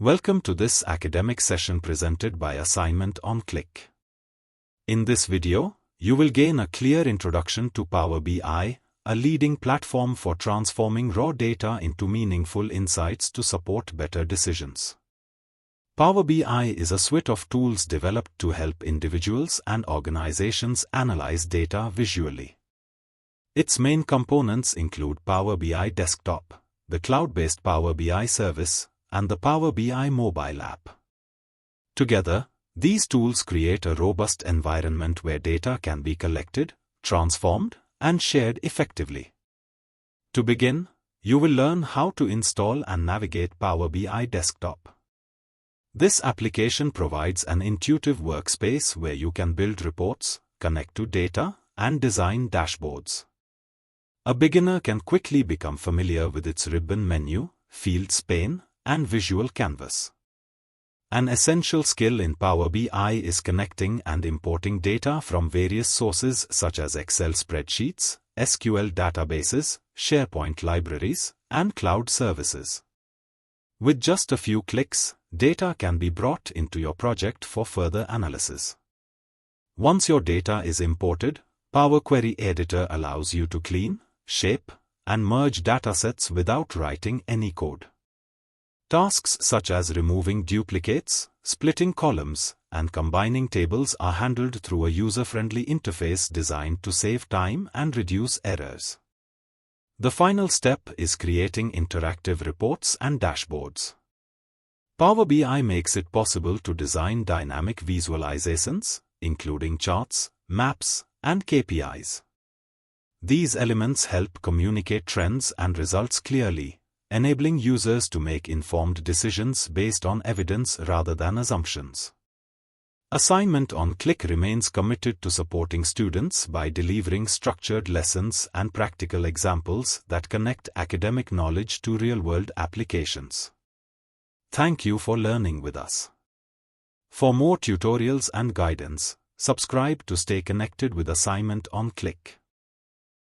Welcome to this academic session presented by Assignment on Click. In this video, you will gain a clear introduction to Power BI, a leading platform for transforming raw data into meaningful insights to support better decisions. Power BI is a suite of tools developed to help individuals and organizations analyze data visually. Its main components include Power BI Desktop, the cloud-based Power BI service, and the Power BI mobile app. Together, these tools create a robust environment where data can be collected, transformed, and shared effectively. To begin, you will learn how to install and navigate Power BI Desktop. This application provides an intuitive workspace where you can build reports, connect to data, and design dashboards. A beginner can quickly become familiar with its ribbon menu, fields pane, and visual canvas. An essential skill in Power BI is connecting and importing data from various sources such as Excel spreadsheets, SQL databases, SharePoint libraries, and cloud services. With just a few clicks, data can be brought into your project for further analysis. Once your data is imported, Power Query Editor allows you to clean, shape, and merge datasets without writing any code. Tasks such as removing duplicates, splitting columns, and combining tables are handled through a user-friendly interface designed to save time and reduce errors. The final step is creating interactive reports and dashboards. Power BI makes it possible to design dynamic visualizations, including charts, maps, and KPIs. These elements help communicate trends and results clearly, enabling users to make informed decisions based on evidence rather than assumptions. Assignment on Click remains committed to supporting students by delivering structured lessons and practical examples that connect academic knowledge to real-world applications. Thank you for learning with us. For more tutorials and guidance, subscribe to stay connected with Assignment on Click.